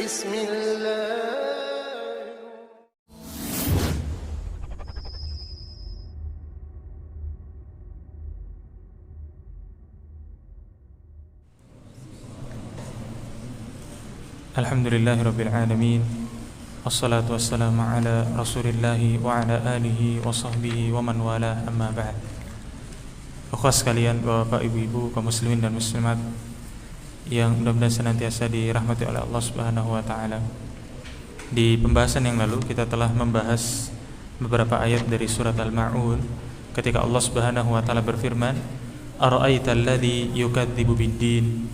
Bismillah. Alhamdulillahirabbil alamin. Wassalatu wassalamu ala Rasulillahi wa ala alihi wa sahbihi wa man wala, amma ba'd. Akhwas sekalian, Bapak, Ibu-ibu, kaum muslimin dan muslimat yang mudah-mudahan senantiasa dirahmati oleh Allah Subhanahu wa taala. Di pembahasan yang lalu kita telah membahas beberapa ayat dari surat Al-Ma'un ketika Allah Subhanahu wa taala berfirman, "Ara'aital ladzi yukadzibu bid-din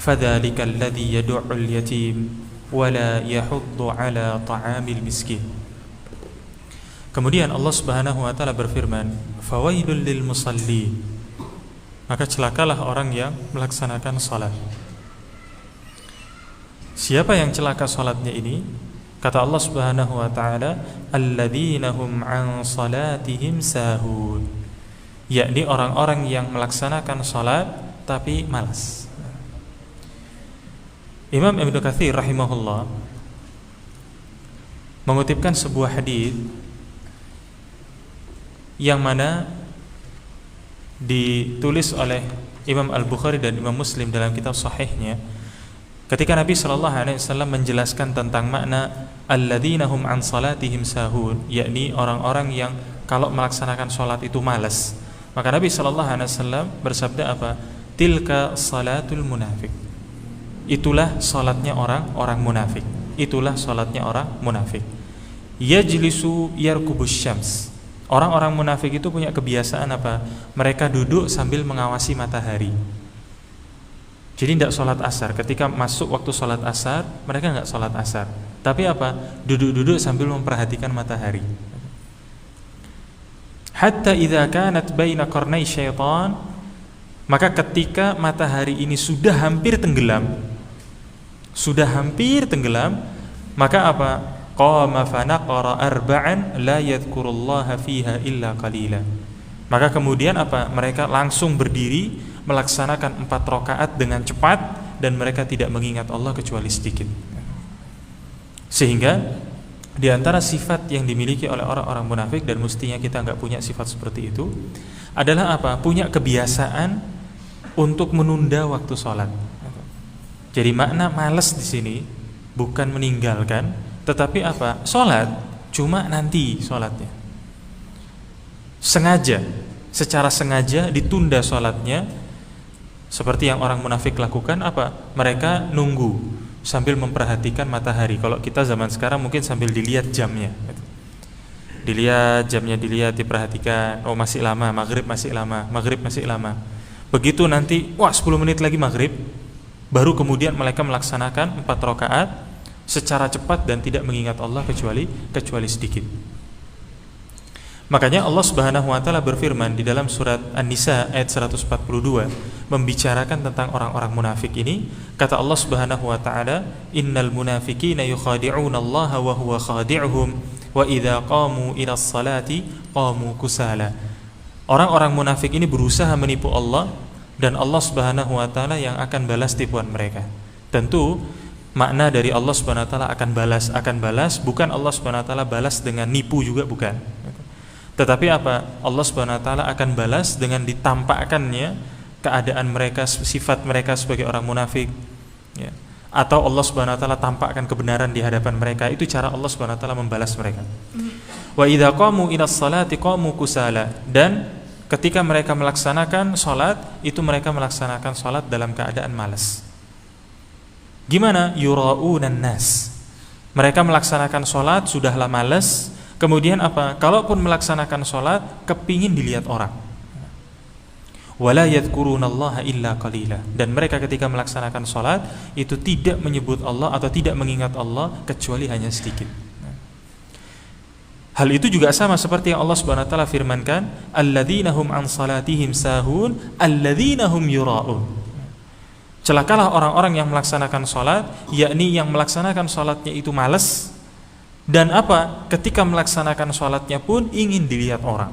fadzalika alladzi yad'ul yatim wala yahuddu ala ta'amil miskin." Kemudian Allah Subhanahu wa taala berfirman, "Fawailul lil musallin." Maka celakalah orang yang melaksanakan salat. Siapa yang celaka salatnya ini? Kata Allah Subhanahu wa taala, "Alladzina hum 'an salatihim sahun." Yakni orang-orang yang melaksanakan salat tapi malas. Imam Ibnu Katsir rahimahullah mengutipkan sebuah hadis yang mana ditulis oleh Imam Al-Bukhari dan Imam Muslim dalam kitab sahihnya ketika Nabi sallallahu alaihi wasallam menjelaskan tentang makna alladzina hum an salatihim sahun, yakni orang-orang yang kalau melaksanakan salat itu malas. Maka Nabi sallallahu alaihi wasallam bersabda apa? Tilka salatul munafiq. Itulah salatnya orang munafik. Itulah salatnya orang munafik. Yajlisu yarkubus syams. Orang-orang munafik itu punya kebiasaan apa? Mereka duduk sambil mengawasi matahari. Jadi tidak sholat asar. Ketika masuk waktu sholat asar, mereka tidak sholat asar. Tapi apa? Duduk-duduk sambil memperhatikan matahari. Hatta idza kanat baina qarnai syaitan, maka ketika matahari ini sudah hampir tenggelam, maka apa? Qama fanaqara arba'an la yadhkurullaha fiha illa qalila. Maka kemudian apa? Mereka langsung berdiri melaksanakan 4 rakaat dengan cepat dan mereka tidak mengingat Allah kecuali sedikit. Sehingga di antara sifat yang dimiliki oleh orang-orang munafik, dan mestinya kita enggak punya sifat seperti itu, adalah apa? Punya kebiasaan untuk menunda waktu sholat. Jadi makna malas di sini bukan meninggalkan, tetapi apa? Sholat cuma nanti sholatnya. Secara sengaja ditunda sholatnya, seperti yang orang munafik lakukan apa? Mereka nunggu sambil memperhatikan matahari. Kalau kita zaman sekarang mungkin sambil dilihat jamnya. Dilihat jamnya, diperhatikan. Oh masih lama, maghrib masih lama. Begitu nanti, 10 menit lagi maghrib, baru kemudian mereka melaksanakan 4 rakaat secara cepat dan tidak mengingat Allah kecuali sedikit. Makanya Allah Subhanahu wa taala berfirman di dalam surat An-Nisa ayat 142 membicarakan tentang orang-orang munafik ini. Kata Allah Subhanahu wa taala, "Innal munafiqina yukhadi'una Allah wa huwa khadi'uhum wa idza qamu ila sholati qamu kusala." Orang-orang munafik ini berusaha menipu Allah, dan Allah Subhanahu wa taala yang akan balas tipuan mereka. Tentu makna dari Allah Subhanahu wa taala akan balas bukan Allah Subhanahu wa taala balas dengan nipu juga, bukan. Tetapi apa? Allah Subhanahu wa taala akan balas dengan ditampakkannya keadaan mereka, sifat mereka sebagai orang munafik, ya. Atau Allah Subhanahu wa taala tampakkan kebenaran di hadapan mereka. Itu cara Allah Subhanahu wa taala membalas mereka. Wa idza qamu ila sholati qamu kusala. Dan ketika mereka melaksanakan sholat, itu mereka melaksanakan sholat dalam keadaan malas. Gimana? Yura'unan nas. Mereka melaksanakan sholat sudahlah malas. Kemudian apa? Kalaupun melaksanakan sholat, kepingin dilihat orang. Wala yadhkurunallaha illa qalila. Dan mereka ketika melaksanakan sholat, itu tidak menyebut Allah atau tidak mengingat Allah kecuali hanya sedikit. Hal itu juga sama seperti yang Allah Subhanahu wa taala firmankan, alladzina hum an salatihim sahun alladzina hum yura'un. Celakalah orang-orang yang melaksanakan salat, yakni yang melaksanakan salatnya itu malas, dan apa? Ketika melaksanakan salatnya pun ingin dilihat orang.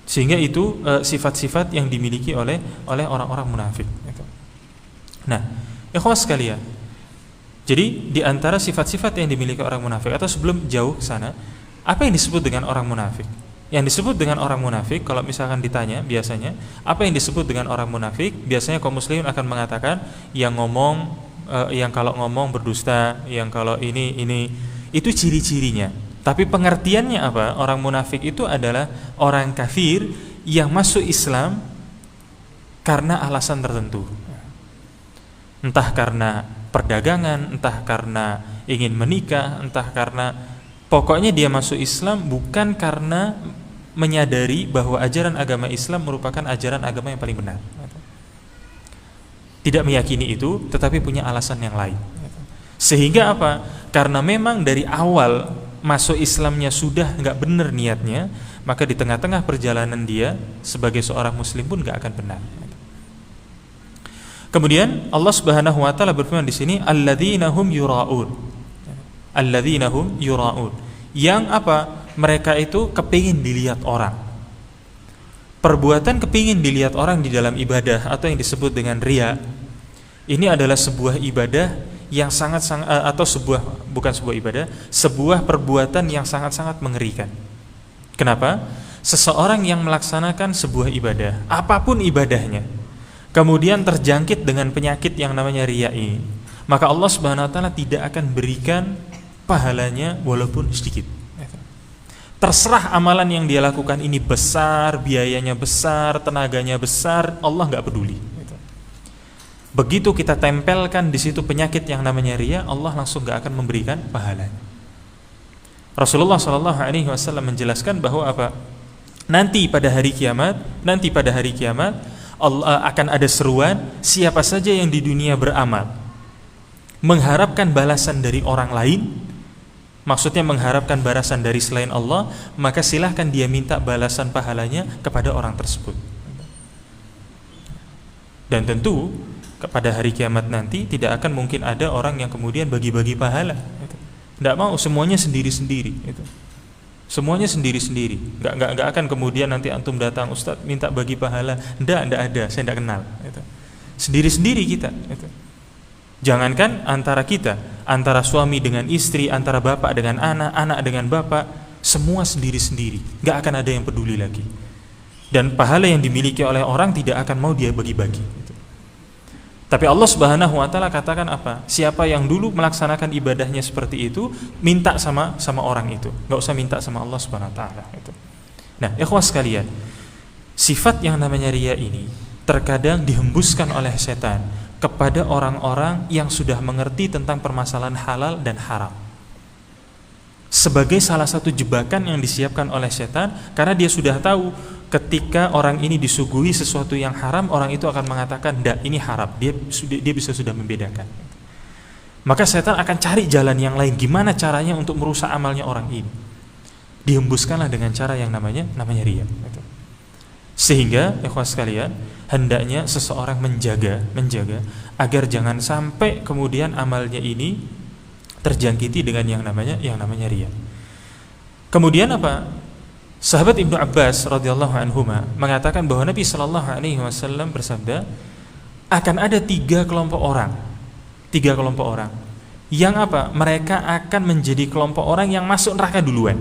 Sehingga itu sifat-sifat yang dimiliki oleh orang-orang munafik. Nah, ikhwas sekalian, jadi di antara sifat-sifat yang dimiliki orang munafik, atau sebelum jauh ke sana, apa yang disebut dengan orang munafik? Yang disebut dengan orang munafik, kalau misalkan ditanya biasanya, apa yang disebut dengan orang munafik? Biasanya kaum muslimin akan mengatakan yang ngomong, yang kalau ngomong berdusta, yang kalau ini itu ciri-cirinya. Tapi pengertiannya apa? Orang munafik itu adalah orang kafir yang masuk Islam karena alasan tertentu. Entah karena perdagangan, entah karena ingin menikah, entah karena pokoknya dia masuk Islam bukan karena menyadari bahwa ajaran agama Islam merupakan ajaran agama yang paling benar. Tidak meyakini itu, tetapi punya alasan yang lain. Sehingga apa? Karena memang dari awal masuk Islamnya sudah nggak benar niatnya, maka di tengah-tengah perjalanan dia sebagai seorang muslim pun nggak akan benar. Kemudian Allah Subhanahu wa taala berfirman di sini, alladzina hum yura'un. Alladzina hum yura'un. Yang apa? Mereka itu kepingin dilihat orang. Perbuatan kepingin dilihat orang di dalam ibadah atau yang disebut dengan riya, ini adalah sebuah ibadah yang sangat-sangat atau bukan sebuah ibadah, sebuah perbuatan yang sangat-sangat mengerikan. Kenapa? Seseorang yang melaksanakan sebuah ibadah, apapun ibadahnya, kemudian terjangkit dengan penyakit yang namanya riya ini, maka Allah Subhanahu wa taala tidak akan berikan pahalanya walaupun sedikit. Terserah amalan yang dia lakukan ini besar, biayanya besar, tenaganya besar, Allah nggak peduli. Begitu kita tempelkan di situ penyakit yang namanya riya, Allah langsung nggak akan memberikan pahalanya. Rasulullah SAW menjelaskan bahwa apa? Nanti pada hari kiamat Allah akan ada seruan, siapa saja yang di dunia beramal mengharapkan balasan dari orang lain, maksudnya mengharapkan balasan dari selain Allah, maka silahkan dia minta balasan pahalanya kepada orang tersebut. Dan tentu pada hari kiamat nanti tidak akan mungkin ada orang yang kemudian bagi-bagi pahala. Tidak mau, semuanya sendiri-sendiri. Semuanya sendiri-sendiri. Nggak akan kemudian nanti antum datang, Ustadz minta bagi pahala. Tidak ada, saya tidak kenal. Sendiri-sendiri kita. Jangankan antara kita, antara suami dengan istri, antara bapak dengan anak, anak dengan bapak, semua sendiri-sendiri. Nggak akan ada yang peduli lagi. Dan pahala yang dimiliki oleh orang tidak akan mau dia bagi-bagi. Tapi Allah Subhanahu wa taala katakan apa? Siapa yang dulu melaksanakan ibadahnya seperti itu, minta sama orang itu. Enggak usah minta sama Allah Subhanahu wa taala itu. Nah, ikhwas sekalian, sifat yang namanya riya ini terkadang dihembuskan oleh setan kepada orang-orang yang sudah mengerti tentang permasalahan halal dan haram. Sebagai salah satu jebakan yang disiapkan oleh setan, karena dia sudah tahu ketika orang ini disuguhi sesuatu yang haram, orang itu akan mengatakan, "Ndak, ini haram." Dia bisa sudah membedakan. Maka setan akan cari jalan yang lain, gimana caranya untuk merusak amalnya orang ini. Dihembuskanlah dengan cara yang namanya riya. Sehingga ikhwas sekalian, hendaknya seseorang menjaga agar jangan sampai kemudian amalnya ini terjangkiti dengan yang namanya riya. Kemudian apa? Sahabat Ibnu Abbas radhiyallahu anhuma mengatakan bahwa Nabi sallallahu alaihi wasallam bersabda, akan ada tiga kelompok orang yang apa? Mereka akan menjadi kelompok orang yang masuk neraka duluan.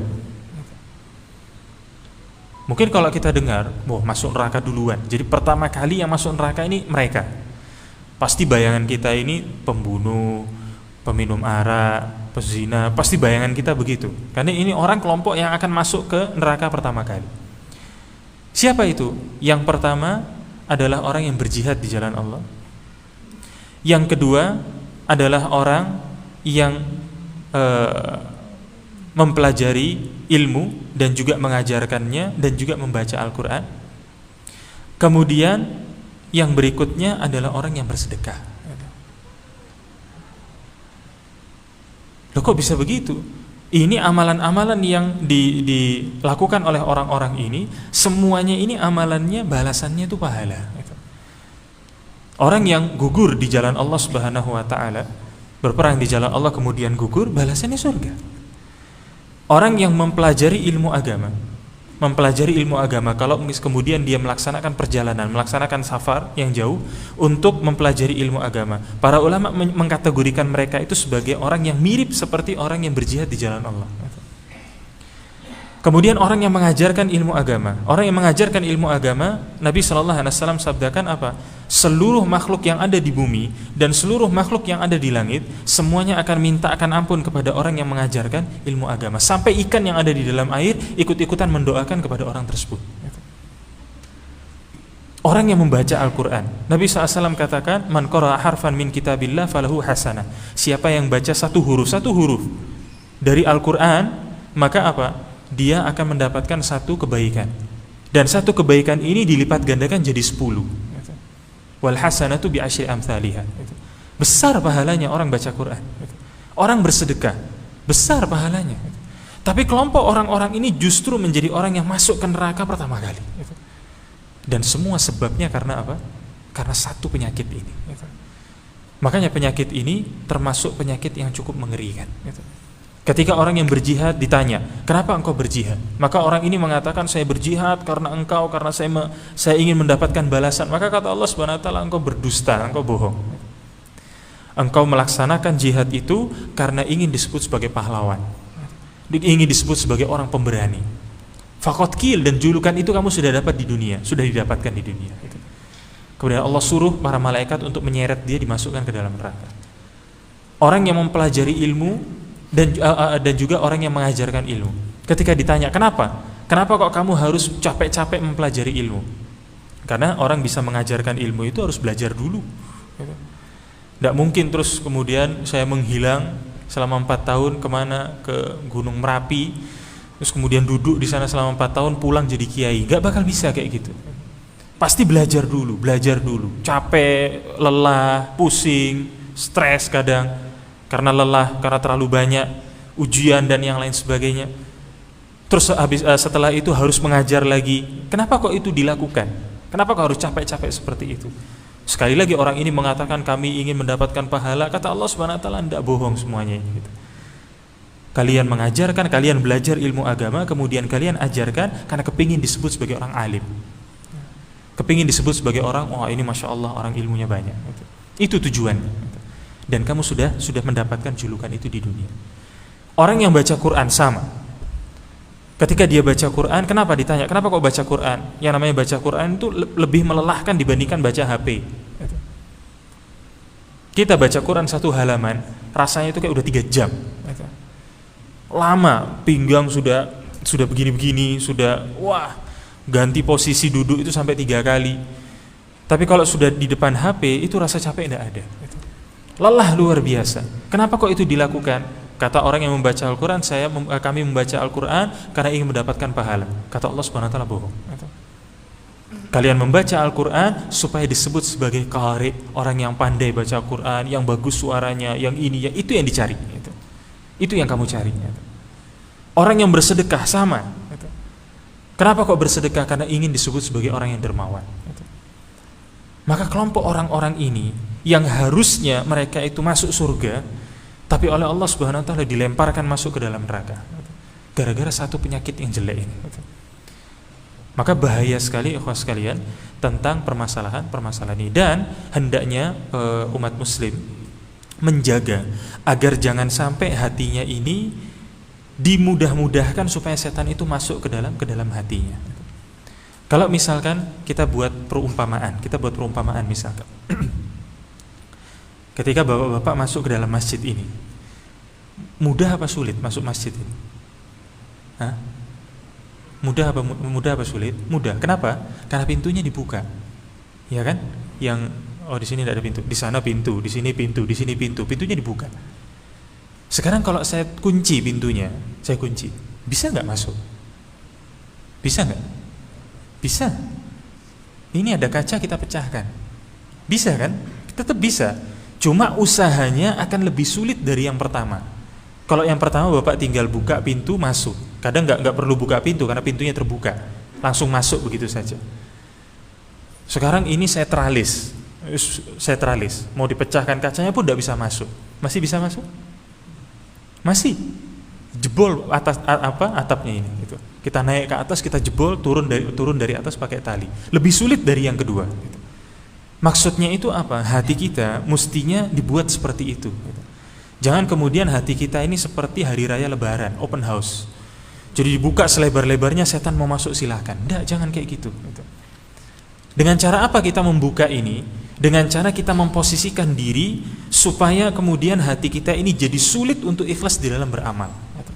Mungkin kalau kita dengar, masuk neraka duluan, jadi pertama kali yang masuk neraka ini mereka. Pasti bayangan kita ini pembunuh, peminum arak, pezina, pasti bayangan kita begitu. Karena ini orang kelompok yang akan masuk ke neraka pertama kali. Siapa itu? Yang pertama adalah orang yang berjihad di jalan Allah. Yang kedua adalah orang yang mempelajari ilmu dan juga mengajarkannya dan juga membaca Al-Quran. Kemudian yang berikutnya adalah orang yang bersedekah. Loh, kok bisa begitu? Ini amalan-amalan yang dilakukan oleh orang-orang ini, semuanya ini amalannya, balasannya itu pahala. Orang yang gugur di jalan Allah Subhanahu wa taala, berperang di jalan Allah kemudian gugur, balasannya surga. Orang yang mempelajari ilmu agama, mempelajari ilmu agama kalau kemudian dia melaksanakan perjalanan, melaksanakan safar yang jauh untuk mempelajari ilmu agama. Para ulama mengkategorikan mereka itu sebagai orang yang mirip seperti orang yang berjihad di jalan Allah. Kemudian orang yang mengajarkan ilmu agama. Orang yang mengajarkan ilmu agama, Nabi SAW sabdakan apa? Seluruh makhluk yang ada di bumi dan seluruh makhluk yang ada di langit, semuanya akan minta akan ampun kepada orang yang mengajarkan ilmu agama. Sampai ikan yang ada di dalam air ikut-ikutan mendoakan kepada orang tersebut. Orang yang membaca Al-Quran, Nabi SAW katakan, Man qara'a harfan min kitabillah falahu hasanah. Siapa yang baca satu huruf dari Al-Quran, maka apa? Dia akan mendapatkan satu kebaikan, dan satu kebaikan ini dilipat gandakan jadi 10. Wal hasanatu bi asyri amsalihha. Besar pahalanya orang baca Quran. Orang bersedekah, besar pahalanya. Tapi kelompok orang-orang ini justru menjadi orang yang masuk ke neraka pertama kali. Dan semua sebabnya karena apa? Karena satu penyakit ini. Makanya penyakit ini termasuk penyakit yang cukup mengerikan. Ketika orang yang berjihad ditanya, kenapa engkau berjihad? Maka orang ini mengatakan, saya berjihad karena engkau, karena saya ingin mendapatkan balasan. Maka kata Allah Subhanahu wa taala, engkau berdusta, engkau bohong. Engkau melaksanakan jihad itu karena ingin disebut sebagai pahlawan, ingin disebut sebagai orang pemberani. Faqad qil, dan julukan itu kamu sudah dapat di dunia, sudah didapatkan di dunia. Kemudian Allah suruh para malaikat untuk menyeret dia, dimasukkan ke dalam neraka. Orang yang mempelajari ilmu dan juga orang yang mengajarkan ilmu, ketika ditanya kenapa kok kamu harus capek-capek mempelajari ilmu? Karena orang bisa mengajarkan ilmu itu harus belajar dulu. Tidak mungkin terus kemudian saya menghilang selama 4 tahun kemana, ke Gunung Merapi, terus kemudian duduk di sana selama 4 tahun, pulang jadi kiai. Gak bakal bisa kayak gitu. Pasti belajar dulu, capek, lelah, pusing, stres kadang karena lelah, karena terlalu banyak ujian dan yang lain sebagainya. Terus setelah itu harus mengajar lagi. Kenapa kok itu dilakukan? Kenapa kok harus capek-capek seperti itu? Sekali lagi orang ini mengatakan kami ingin mendapatkan pahala. Kata Allah Subhanahu wa taala, tidak bohong semuanya gitu. Kalian mengajarkan, kalian belajar ilmu agama, kemudian kalian ajarkan karena kepingin disebut sebagai orang alim, kepingin disebut sebagai orang, oh ini Masya Allah orang ilmunya banyak gitu. Itu tujuannya. Dan kamu sudah mendapatkan julukan itu di dunia. Orang yang baca Quran sama. Ketika dia baca Quran, kenapa ditanya, kenapa kok baca Quran? Yang namanya baca Quran itu lebih melelahkan dibandingkan baca HP. Kita baca Quran 1 halaman, rasanya itu kayak udah 3 jam. Lama, pinggang sudah begini-begini, sudah ganti posisi duduk itu sampai 3 kali. Tapi kalau sudah di depan HP, itu rasa capek tidak ada. Lelah luar biasa. Kenapa kok itu dilakukan? Kata orang yang membaca Al-Quran, kami membaca Al-Quran karena ingin mendapatkan pahala. Kata Allah Subhanahu wa taala, bohong. Kalian membaca Al-Quran supaya disebut sebagai qari, orang yang pandai baca Al-Quran, yang bagus suaranya, yang ini, yang itu yang dicari. Itu yang kamu cari. Orang yang bersedekah sama. Kenapa kok bersedekah? Karena ingin disebut sebagai orang yang dermawan. Maka kelompok orang-orang ini yang harusnya mereka itu masuk surga, tapi oleh Allah Subhanahu wa taala dilemparkan masuk ke dalam neraka gara-gara satu penyakit yang jelek ini. Maka bahaya sekali ikhwas sekalian tentang permasalahan ini, dan hendaknya umat muslim menjaga agar jangan sampai hatinya ini dimudah-mudahkan supaya setan itu masuk ke dalam hatinya. Kalau misalkan kita buat perumpamaan misalkan ketika bapak-bapak masuk ke dalam masjid ini, mudah apa sulit masuk masjid ini? Mudah apa sulit? Mudah. Kenapa? Karena pintunya dibuka, ya kan? Yang di sini tidak ada pintu, di sana pintu, di sini pintu, di sini pintu, pintunya dibuka. Sekarang kalau saya kunci pintunya, bisa nggak masuk? Bisa nggak? Bisa. Ini ada kaca, kita pecahkan. Bisa kan? Tetap bisa. Cuma usahanya akan lebih sulit dari yang pertama. Kalau yang pertama bapak tinggal buka pintu masuk, kadang nggak perlu buka pintu karena pintunya terbuka, langsung masuk begitu saja. Sekarang ini saya teralis, mau dipecahkan kacanya pun tidak bisa masuk. Masih bisa masuk? Masih jebol atapnya ini. Gitu. Kita naik ke atas, kita jebol, turun dari atas pakai tali. Lebih sulit dari yang kedua. Gitu. Maksudnya itu apa? Hati kita mestinya dibuat seperti itu. Gitu. Jangan kemudian hati kita ini seperti hari raya Lebaran, open house. Jadi dibuka selebar-lebarnya, setan mau masuk silahkan. Enggak, jangan kayak gitu. Gitu. Dengan cara apa kita membuka ini? Dengan cara kita memposisikan diri supaya kemudian hati kita ini jadi sulit untuk ikhlas di dalam beramal. Gitu.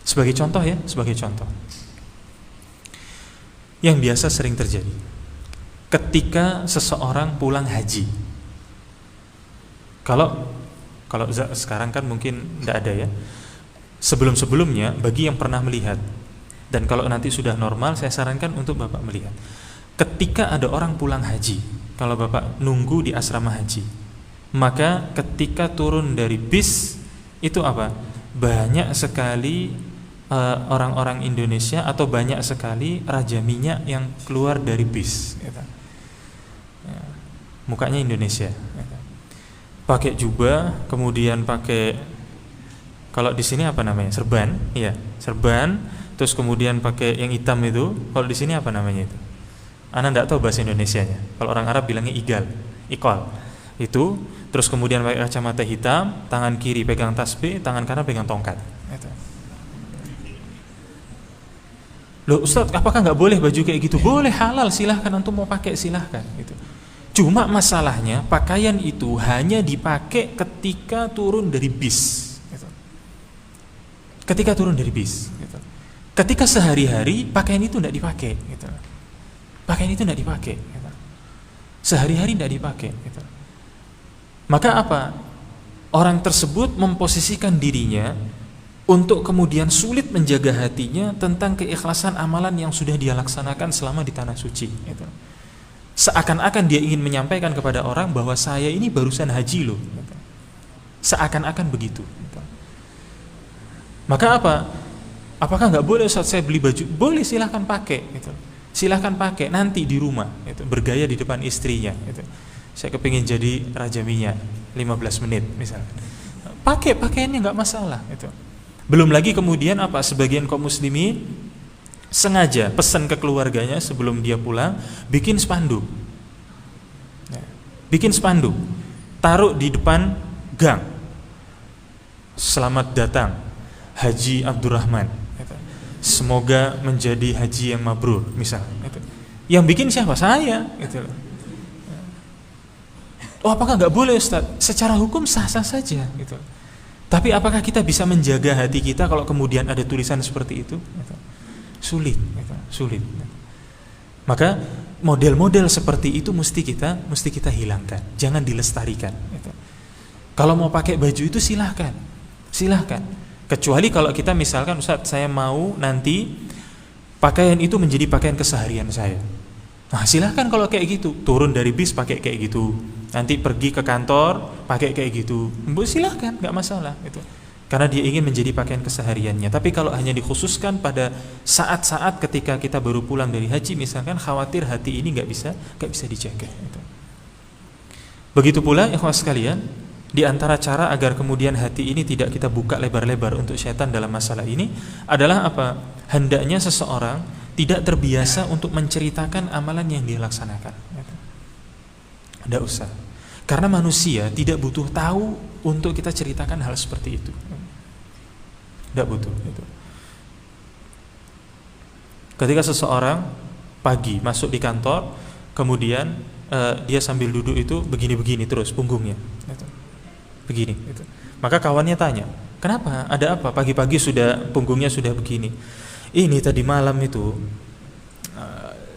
Sebagai contoh ya, sebagai contoh. Yang biasa sering terjadi. Ketika seseorang pulang haji. Kalau sekarang kan mungkin tidak ada ya. Sebelum-sebelumnya bagi yang pernah melihat, dan kalau nanti sudah normal saya sarankan untuk Bapak melihat. Ketika ada orang pulang haji, kalau Bapak nunggu di asrama haji, maka ketika turun dari bis itu apa? Banyak sekali orang-orang Indonesia atau banyak sekali raja minyak yang keluar dari bis gitu. Ya, mukanya Indonesia gitu. Pakai jubah, kemudian pakai, kalau di sini apa namanya, serban, iya, serban, terus kemudian pakai yang hitam itu, kalau di sini apa namanya itu? Ana enggak tahu bahasa Indonesianya. Kalau orang Arab bilangnya ikol. Itu, terus kemudian pakai kacamata hitam, tangan kiri pegang tasbih, tangan kanan pegang tongkat. Gitu. Loh Ustaz, apakah enggak boleh baju kayak gitu? Boleh, halal, silahkan antum mau pakai silahkan. Gitu. Cuma masalahnya pakaian itu hanya dipakai ketika turun dari bis. Gitu. Ketika turun dari bis. Gitu. Ketika sehari-hari pakaian itu tidak dipakai. Gitu. Pakaian itu tidak dipakai. Gitu. Sehari-hari tidak dipakai. Gitu. Maka apa? Orang tersebut memposisikan dirinya untuk kemudian sulit menjaga hatinya tentang keikhlasan amalan yang sudah dia laksanakan selama di tanah suci. Gitu. Seakan-akan dia ingin menyampaikan kepada orang bahwa saya ini barusan haji loh. Seakan-akan begitu. Maka apa? Apakah nggak boleh Ustaz saya beli baju? Boleh, silahkan pakai. Silahkan pakai nanti di rumah. Bergaya di depan istrinya. Saya kepingin jadi raja minyak 15 menit misalnya. Pakai pakaiannya nggak masalah. Belum lagi kemudian apa? Sebagian kaum muslimin sengaja pesan ke keluarganya sebelum dia pulang, bikin spanduk. Bikin spanduk, taruh di depan gang. Selamat datang Haji Abdurrahman. Semoga menjadi haji yang mabrur, misalnya. Yang bikin siapa? Saya. Oh, apakah nggak boleh Ustaz? Secara hukum sah-sah saja. Tapi apakah kita bisa menjaga hati kita kalau kemudian ada tulisan seperti itu? Sulit. Maka model-model seperti itu mesti kita hilangkan, jangan dilestarikan. Kalau mau pakai baju itu silahkan. Kecuali kalau kita misalkan Ustaz saya mau nanti pakaian itu menjadi pakaian keseharian saya. Nah silahkan kalau kayak gitu, turun dari bis pakai kayak gitu, nanti pergi ke kantor pakai kayak gitu, silahkan, nggak masalah itu. Karena dia ingin menjadi pakaian kesehariannya. Tapi kalau hanya dikhususkan pada saat-saat ketika kita baru pulang dari haji misalkan, khawatir hati ini nggak bisa dijaga. Begitu pula ikhwah sekalian, di antara cara agar kemudian hati ini tidak kita buka lebar-lebar untuk syaitan dalam masalah ini adalah apa? Hendaknya seseorang tidak terbiasa untuk menceritakan amalan yang dia laksanakan. Tidak usah. Karena manusia tidak butuh tahu untuk kita ceritakan hal seperti itu. Tidak butuh itu. Ketika seseorang pagi masuk di kantor, kemudian dia sambil duduk itu begini-begini terus punggungnya, begini. Maka kawannya tanya, kenapa? Ada apa? Pagi-pagi sudah punggungnya sudah begini. Ini tadi malam itu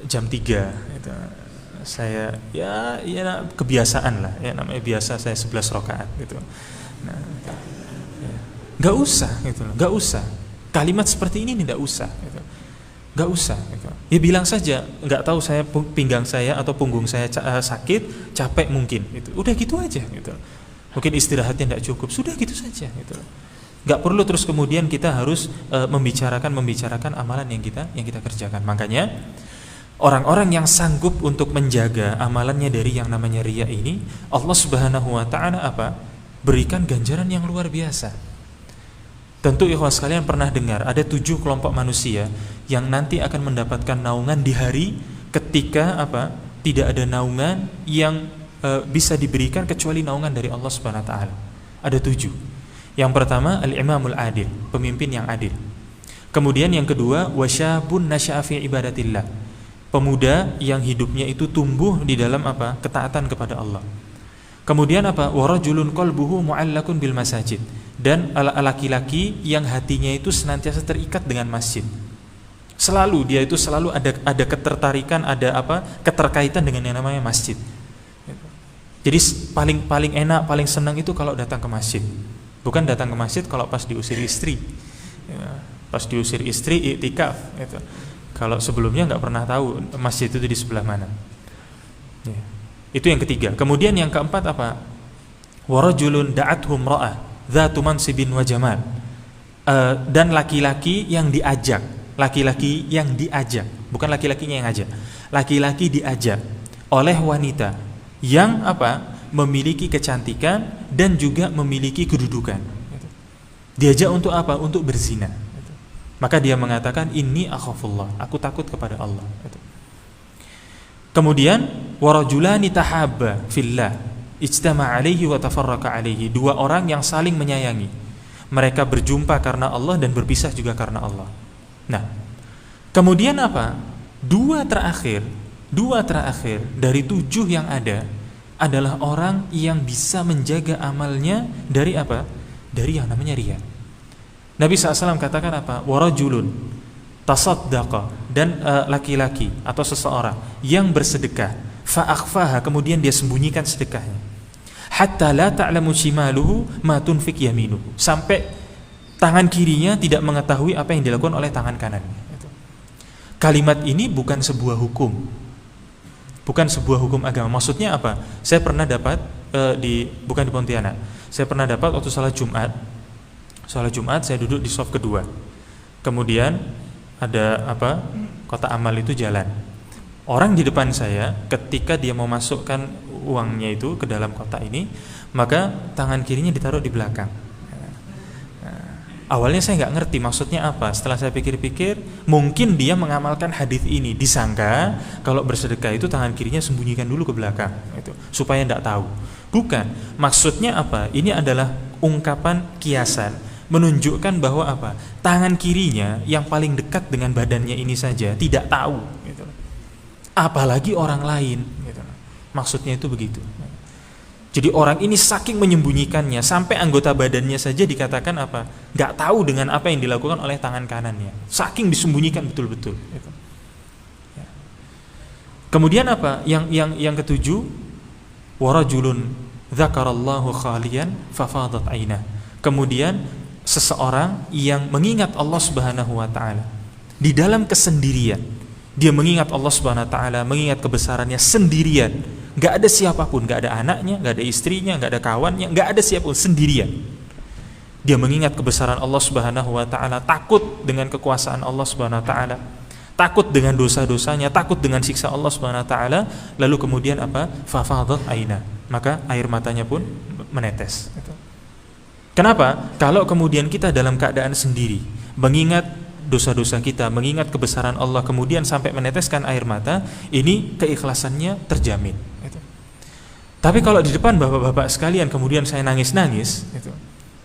jam 3 saya ya kebiasaan lah ya, namanya biasa saya 11 rakaat gitu. Nah, nggak usah gitu loh, nggak usah kalimat seperti ini tidak usah gitu. Nggak usah gitu. Ya bilang saja nggak tahu saya pinggang saya atau punggung saya sakit, capek mungkin gitu. Udah gitu aja gitu. Mungkin istirahatnya tidak cukup, sudah gitu saja gitu. Nggak perlu terus kemudian kita harus membicarakan amalan yang kita kerjakan. Makanya orang-orang yang sanggup untuk menjaga amalannya dari yang namanya riya ini, Allah Subhanahu wa taala apa? Berikan ganjaran yang luar biasa. Tentu ikhwan sekalian pernah dengar ada 7 kelompok manusia yang nanti akan mendapatkan naungan di hari ketika tidak ada naungan yang bisa diberikan kecuali naungan dari Allah Subhanahu wa taala. Ada 7. Yang pertama al-imamul adil, pemimpin yang adil. Kemudian yang kedua wasyabun nasya'a fi ibadatillah, pemuda yang hidupnya itu tumbuh di dalam ketaatan kepada Allah. Kemudian warajulun qalbuhu mu'allakun bil masajid, dan laki-laki yang hatinya itu senantiasa terikat dengan masjid. Selalu dia itu selalu ada ketertarikan, ada keterkaitan dengan yang namanya masjid. Jadi paling enak, paling senang itu kalau datang ke masjid. Bukan datang ke masjid kalau pas diusir istri. Pas diusir istri iktikaf gitu. Kalau sebelumnya nggak pernah tahu masjid itu di sebelah mana. Itu yang ketiga. Kemudian yang keempat warajulun da'athu imra'ah dzatu mansibin wa jamal. Dan laki-laki yang diajak, bukan laki-lakinya yang ngajak. Laki-laki diajak oleh wanita yang memiliki kecantikan dan juga memiliki kedudukan. Diajak untuk Untuk berzina. Maka dia mengatakan inni akhafullah, aku takut kepada Allah. Kemudian warajulani tahabba fillah ijtama alaihi wa tafarraqa alaihi, 2 orang yang saling menyayangi. Mereka berjumpa karena Allah dan berpisah juga karena Allah. Nah, kemudian 2 terakhir dari 7 yang ada adalah orang yang bisa menjaga amalnya dari dari yang namanya riya. Nabi SAW katakan warajulun tasaddaqa, dan laki-laki atau seseorang yang bersedekah fa akhfaha, kemudian dia sembunyikan sedekahnya, hatta la ta'lamu shimaluhu ma tunfiq yaminuhu, sampai tangan kirinya tidak mengetahui apa yang dilakukan oleh tangan kanannya. Kalimat ini bukan sebuah hukum, bukan sebuah hukum agama. Maksudnya saya pernah dapat bukan di Pontianak, saya pernah dapat waktu salat Jumat saya duduk di shaf kedua, kemudian ada kotak amal itu jalan. Orang di depan saya ketika dia mau masukkan uangnya itu ke dalam kotak ini, maka tangan kirinya ditaruh di belakang. Awalnya saya nggak ngerti maksudnya apa. Setelah saya pikir-pikir, mungkin dia mengamalkan hadis ini, disangka kalau bersedekah itu tangan kirinya sembunyikan dulu ke belakang, supaya nggak tahu. Bukan. Maksudnya Ini adalah ungkapan kiasan, menunjukkan bahwa tangan kirinya yang paling dekat dengan badannya ini saja tidak tahu, apalagi orang lain, maksudnya itu begitu. Jadi orang ini saking menyembunyikannya sampai anggota badannya saja dikatakan nggak tahu dengan apa yang dilakukan oleh tangan kanannya, saking disembunyikan betul-betul. Kemudian yang ketujuh, warajulun dzakarallahu khaliyan fafadat ainah, kemudian seseorang yang mengingat Allah Subhanahu wa taala di dalam kesendirian. Dia mengingat Allah Subhanahu wa taala, mengingat kebesarannya sendirian. Enggak ada siapapun, enggak ada anaknya, enggak ada istrinya, enggak ada kawannya, enggak ada siapapun, sendirian. Dia mengingat kebesaran Allah Subhanahu wa taala, takut dengan kekuasaan Allah Subhanahu wa taala, takut dengan dosa-dosanya, takut dengan siksa Allah Subhanahu wa taala, lalu kemudian fafadat aina, maka air matanya pun menetes. Kenapa? Kalau kemudian kita dalam keadaan sendiri, mengingat dosa-dosa kita, mengingat kebesaran Allah, kemudian sampai meneteskan air mata, ini keikhlasannya terjamin. Tapi kalau di depan bapak-bapak sekalian kemudian saya nangis-nangis,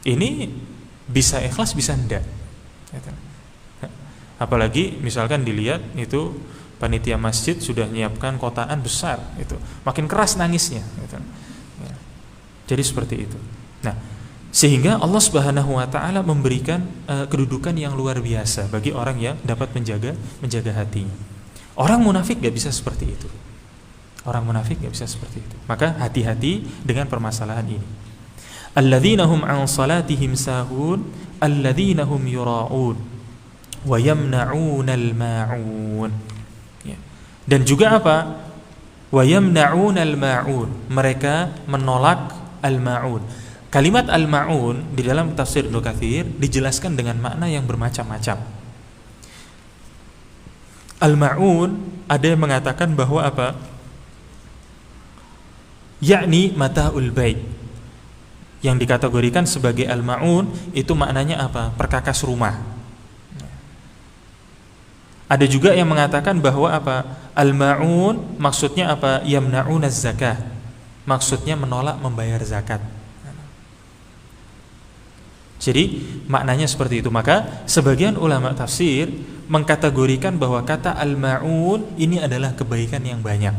ini bisa ikhlas, bisa enggak. Apalagi misalkan dilihat itu panitia masjid sudah menyiapkan kotaan besar, makin keras nangisnya. Jadi seperti itu. Nah, sehingga Allah Subhanahu wa taala memberikan kedudukan yang luar biasa bagi orang yang dapat menjaga hatinya. Orang munafik gak bisa seperti itu. Maka hati-hati dengan permasalahan ini. Alladzina hum an salatihim sahun, alladzina hum yura'un wa yamna'unal ma'un. Dan juga wa yamna'unal ma'un, mereka menolak al-ma'un. Kalimat al-ma'un di dalam tafsir Ibnu Katsir dijelaskan dengan makna yang bermacam-macam. Al-ma'un ada yang mengatakan bahwa yakni mata'ul bait. Yang dikategorikan sebagai al-ma'un itu maknanya apa? Perkakas rumah. Ada juga yang mengatakan bahwa apa? Al-ma'un maksudnya apa? Yamna'unaz zakah. Maksudnya menolak membayar zakat. Jadi maknanya seperti itu. Maka sebagian ulama tafsir mengkategorikan bahwa kata al-ma'un ini adalah kebaikan yang banyak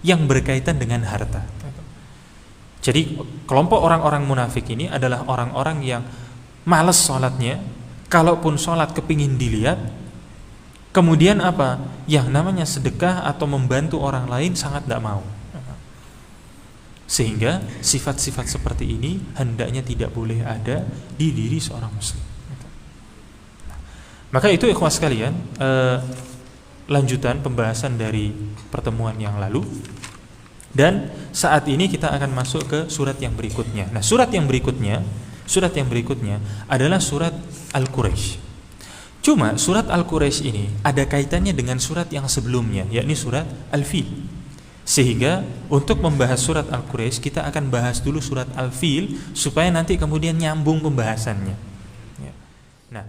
yang berkaitan dengan harta. Jadi kelompok orang-orang munafik ini adalah orang-orang yang malas sholatnya. Kalaupun sholat kepingin dilihat. Kemudian apa? Yang namanya sedekah atau membantu orang lain sangat tidak mau. Sehingga sifat-sifat seperti ini hendaknya tidak boleh ada di diri seorang muslim. Maka itu ikhwas sekalian, lanjutan pembahasan dari pertemuan yang lalu. Dan saat ini kita akan masuk ke surat yang berikutnya. Nah, surat yang berikutnya adalah surat Al-Quraisy. Cuma surat Al-Quraisy ini ada kaitannya dengan surat yang sebelumnya, yakni surat Al-Fil. Sehingga untuk membahas surat Al-Quraisy kita akan bahas dulu surat Al-Fil supaya nanti kemudian nyambung pembahasannya. Nah,